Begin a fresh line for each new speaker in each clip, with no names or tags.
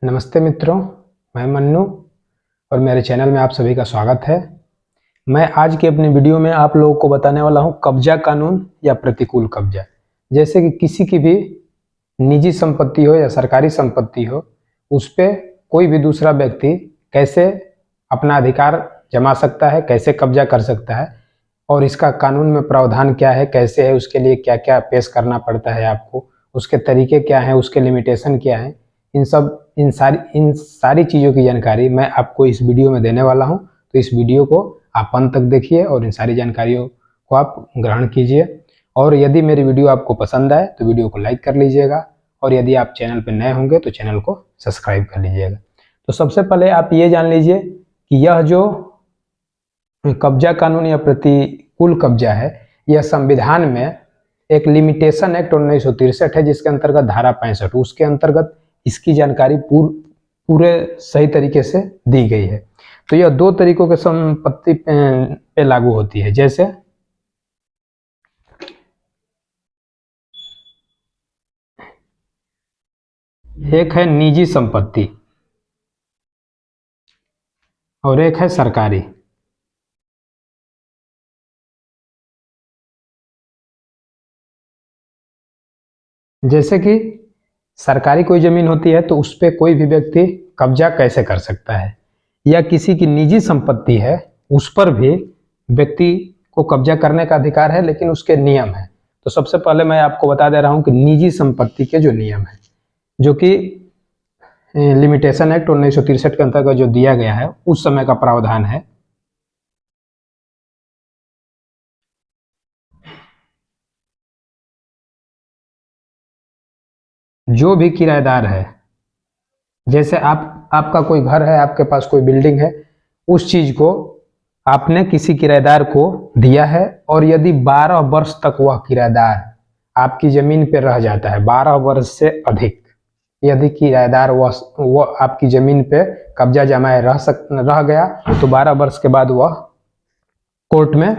नमस्ते मित्रों, मैं मन्नू और मेरे चैनल में आप सभी का स्वागत है। मैं आज की अपनी वीडियो में आप लोगों को बताने वाला हूं कब्जा कानून या प्रतिकूल कब्जा। जैसे कि किसी की भी निजी संपत्ति हो या सरकारी संपत्ति हो, उस पर कोई भी दूसरा व्यक्ति कैसे अपना अधिकार जमा सकता है, कैसे कब्जा कर सकता है और इसका कानून में प्रावधान क्या है, कैसे है, उसके लिए क्या क्या पेश करना पड़ता है आपको, उसके तरीके क्या हैं, उसके लिमिटेशन क्या हैं, इन सारी चीज़ों की जानकारी मैं आपको इस वीडियो में देने वाला हूं। तो इस वीडियो को आप अंत तक देखिए और इन सारी जानकारियों को आप ग्रहण कीजिए। और यदि मेरी वीडियो आपको पसंद आए तो वीडियो को लाइक कर लीजिएगा और यदि आप चैनल पर नए होंगे तो चैनल को सब्सक्राइब कर लीजिएगा। तो सबसे पहले आप ये जान लीजिए कि यह जो कब्जा कानून या प्रतिकूल कब्जा है, यह संविधान में एक लिमिटेशन एक्ट 1963 है, जिसके अंतर्गत धारा 65 उसके अंतर्गत इसकी जानकारी पूरे सही तरीके से दी गई है। तो यह दो तरीकों के संपत्ति पे लागू होती है। जैसे एक है निजी संपत्ति और एक है सरकारी। जैसे कि सरकारी कोई जमीन होती है तो उस पर कोई भी व्यक्ति कब्जा कैसे कर सकता है, या किसी की निजी संपत्ति है उस पर भी व्यक्ति को कब्जा करने का अधिकार है, लेकिन उसके नियम है। तो सबसे पहले मैं आपको बता दे रहा हूं कि निजी संपत्ति के जो नियम है, जो कि लिमिटेशन एक्ट 1963 के अंतर्गत जो दिया गया है उस समय का प्रावधान है। जो भी किराएदार है, जैसे आपका कोई घर है, आपके पास कोई बिल्डिंग है, उस चीज को आपने किसी किराएदार को दिया है और यदि 12 वर्ष तक वह किराएदार आपकी जमीन पर रह जाता है, 12 वर्ष से अधिक यदि किराएदार वह आपकी जमीन पे कब्जा जमाए रह गया तो 12 वर्ष के बाद वह कोर्ट में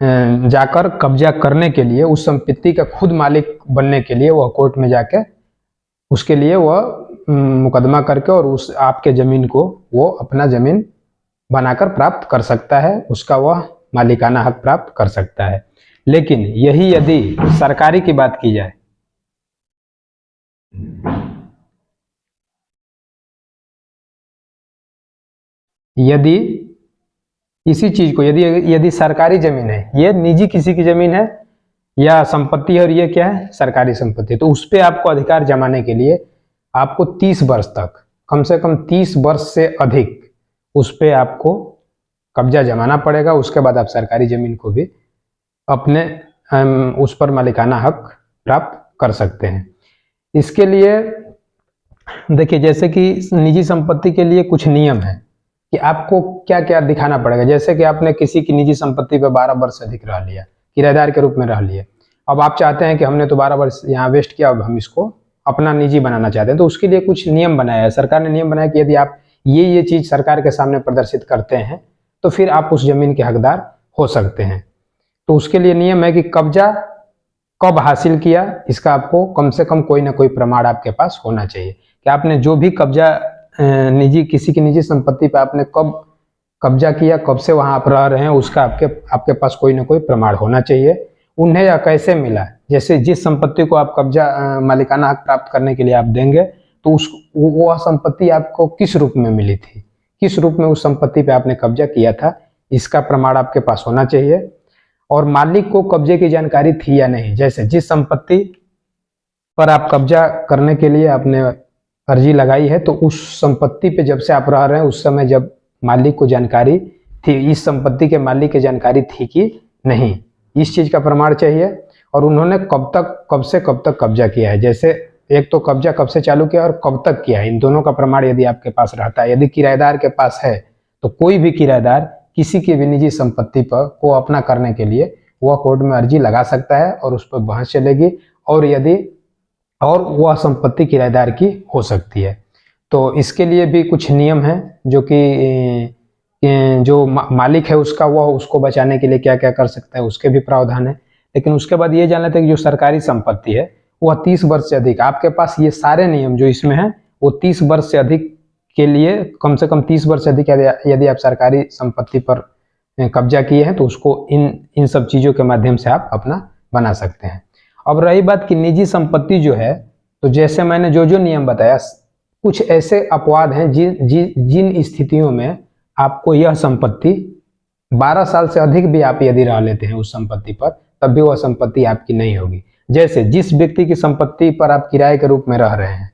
जाकर कब्जा करने के लिए, उस संपत्ति का खुद मालिक बनने के लिए वह कोर्ट में जाके उसके लिए वह मुकदमा करके और उस आपके जमीन को वो अपना जमीन बनाकर प्राप्त कर सकता है, उसका वह मालिकाना हक प्राप्त कर सकता है। लेकिन यही यदि सरकारी की बात की जाए, यदि इसी चीज को यदि सरकारी जमीन है, ये निजी किसी की जमीन है या संपत्ति है और ये क्या है, सरकारी संपत्ति, तो उस पर आपको अधिकार जमाने के लिए आपको 30 वर्ष तक, कम से कम 30 वर्ष से अधिक उस पर आपको कब्जा जमाना पड़ेगा। उसके बाद आप सरकारी जमीन को भी अपने उस पर मालिकाना हक प्राप्त कर सकते हैं। इसके लिए देखिए, जैसे कि निजी संपत्ति के लिए कुछ नियम है कि आपको क्या क्या दिखाना पड़ेगा। जैसे कि आपने किसी की निजी संपत्ति पर 12 वर्ष से अधिक रह लिया, किराएदार के रूप में रह लिए, अब आप चाहते हैं कि हमने तो 12 वर्ष यहाँ वेस्ट किया, अब हम इसको अपना निजी बनाना चाहते हैं, तो उसके लिए कुछ नियम बनाया है। सरकार ने नियम बनाया कि यदि आप ये चीज सरकार के सामने प्रदर्शित करते हैं तो फिर आप उस जमीन के हकदार हो सकते हैं। तो उसके लिए नियम है कि कब्जा कब हासिल किया, इसका आपको कम से कम कोई ना कोई प्रमाण आपके पास होना चाहिए कि आपने जो भी कब्जा किसी की निजी संपत्ति पर आपने कब कब्जा किया, कब से वहां आप रह रहे हैं, उसका आपके पास कोई ना कोई प्रमाण होना चाहिए। उन्हें यह कैसे मिला, जैसे जिस संपत्ति को आप कब्जा मालिकाना हक प्राप्त करने के लिए आप देंगे तो वह संपत्ति आपको किस रूप में मिली थी, किस रूप में उस संपत्ति पे आपने कब्जा किया था, इसका प्रमाण आपके पास होना चाहिए। और मालिक को कब्जे की जानकारी थी या नहीं, जैसे जिस संपत्ति पर आप कब्जा करने के लिए आपने अर्जी लगाई है तो उस संपत्ति पे जब से आप रह रहे हैं उस समय जब मालिक को जानकारी थी, इस संपत्ति के मालिक की जानकारी थी कि नहीं, इस चीज का प्रमाण चाहिए। और उन्होंने कब से कब तक कब्जा किया है, जैसे एक तो कब्जा कब से चालू किया और कब तक किया है, इन दोनों का प्रमाण यदि आपके पास रहता है। यदि किराएदार के पास है तो कोई भी किराएदार किसी की भी निजी संपत्ति पर को अपना करने के लिए वह कोर्ट में अर्जी लगा सकता है और उस पर बहस चलेगी और वह संपत्ति किराएदार की हो सकती है। तो इसके लिए भी कुछ नियम हैं जो कि जो मालिक है उसका, वह उसको बचाने के लिए क्या क्या कर सकता है, उसके भी प्रावधान है। लेकिन उसके बाद ये जान लेते हैं कि जो सरकारी संपत्ति है वह 30 वर्ष से अधिक, आपके पास ये सारे नियम जो इसमें हैं वो 30 वर्ष से अधिक के लिए, कम से कम 30 वर्ष से अधिक यदि आप सरकारी संपत्ति पर कब्जा किए हैं तो उसको इन सब चीज़ों के माध्यम से आप अपना बना सकते हैं। अब रही बात कि निजी संपत्ति जो है, तो जैसे मैंने जो नियम बताया, कुछ ऐसे अपवाद हैं जिन स्थितियों में आपको यह संपत्ति 12 साल से अधिक भी आप यदि रह लेते हैं उस संपत्ति पर, तब भी वह संपत्ति आपकी नहीं होगी। जैसे जिस व्यक्ति की संपत्ति पर आप किराए के रूप में रह रहे हैं,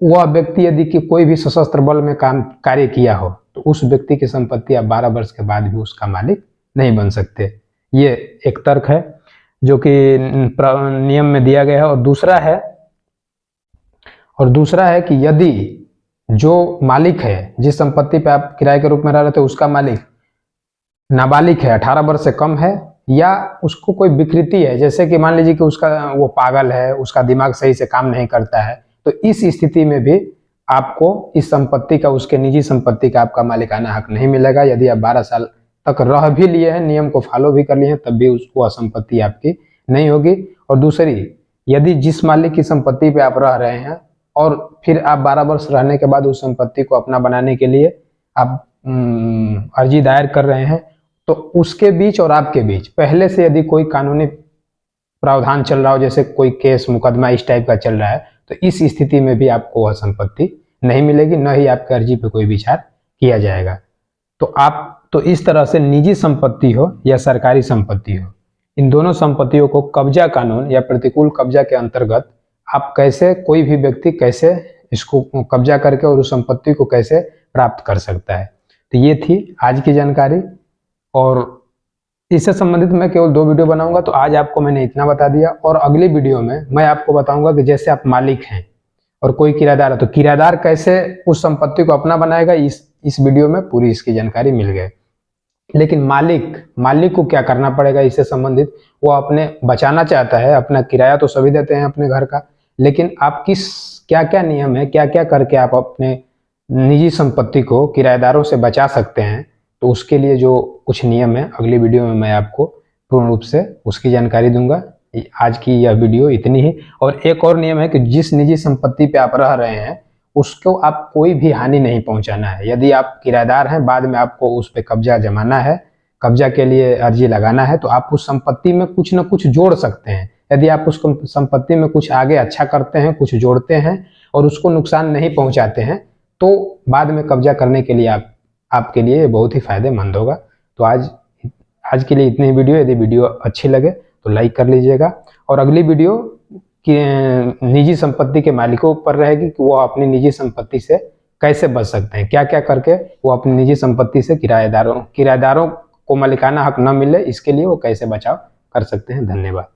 वह व्यक्ति यदि कि कोई भी सशस्त्र बल में कार्य किया हो, तो उस व्यक्ति की संपत्ति आप 12 वर्ष के बाद भी उसका मालिक नहीं बन सकते। ये एक तर्क है जो कि नियम में दिया गया है। और दूसरा है कि यदि जो मालिक है, जिस संपत्ति पे आप किराए के रूप में रह रहे थे, उसका मालिक नाबालिग है, 18 वर्ष से कम है, या उसको कोई विकृति है, जैसे कि मान लीजिए कि वो पागल है, उसका दिमाग सही से काम नहीं करता है, तो इस स्थिति में भी आपको इस संपत्ति का, उसके निजी संपत्ति का आपका मालिकाना हक नहीं मिलेगा। यदि आप 12 साल तक रह भी लिए हैं, नियम को फॉलो भी कर लिए हैं, तब भी उसको संपत्ति आपकी नहीं होगी। और दूसरी, यदि जिस मालिक की संपत्ति पे आप रह रहे हैं और फिर आप 12 वर्ष रहने के बाद उस संपत्ति को अपना बनाने के लिए आप अर्जी दायर कर रहे हैं, तो उसके बीच और आपके बीच पहले से यदि कोई कानूनी प्रावधान चल रहा हो, जैसे कोई केस मुकदमा इस टाइप का चल रहा है, तो इस स्थिति में भी आपको वह संपत्ति नहीं मिलेगी, न ही आपकी अर्जी पे कोई विचार किया जाएगा। तो इस तरह से निजी संपत्ति हो या सरकारी संपत्ति हो, इन दोनों संपत्तियों को कब्जा कानून या प्रतिकूल कब्जा के अंतर्गत आप कैसे, कोई भी व्यक्ति कैसे इसको कब्जा करके और उस संपत्ति को कैसे प्राप्त कर सकता है। तो ये थी आज की जानकारी, और इससे संबंधित मैं केवल 2 वीडियो बनाऊंगा। तो आज आपको मैंने इतना बता दिया, और अगली वीडियो में मैं आपको बताऊंगा कि जैसे आप मालिक हैं और कोई किराएदार है, तो किराएदार कैसे उस संपत्ति को अपना बनाएगा। इस वीडियो में पूरी इसकी जानकारी मिल गई। लेकिन मालिक को क्या करना पड़ेगा इससे संबंधित, वो अपने बचाना चाहता है, अपना किराया तो सभी देते हैं अपने घर का, लेकिन आप क्या क्या नियम है, क्या क्या करके आप अपने निजी संपत्ति को किराएदारों से बचा सकते हैं, तो उसके लिए जो कुछ नियम है अगली वीडियो में मैं आपको पूर्ण रूप से उसकी जानकारी दूंगा। आज की यह वीडियो इतनी ही। और एक और नियम है कि जिस निजी संपत्ति पे आप रह रहे हैं उसको आप कोई भी हानि नहीं पहुंचाना है। यदि आप किराएदार हैं, बाद में आपको उस पर कब्जा जमाना है, कब्जा के लिए अर्जी लगाना है, तो आप उस संपत्ति में कुछ न कुछ जोड़ सकते हैं। यदि आप उस संपत्ति में कुछ आगे अच्छा करते हैं, कुछ जोड़ते हैं और उसको नुकसान नहीं पहुंचाते हैं, तो बाद में कब्जा करने के लिए आपके लिए बहुत ही फायदेमंद होगा। तो आज के लिए इतनी वीडियो। यदि वीडियो अच्छी लगे तो लाइक कर लीजिएगा, और अगली वीडियो कि निजी संपत्ति के मालिकों पर रहेगी कि वो अपनी निजी संपत्ति से कैसे बच सकते हैं, क्या क्या करके वो अपनी निजी संपत्ति से किराएदारों को मालिकाना हक न मिले, इसके लिए वो कैसे बचाव कर सकते हैं। धन्यवाद।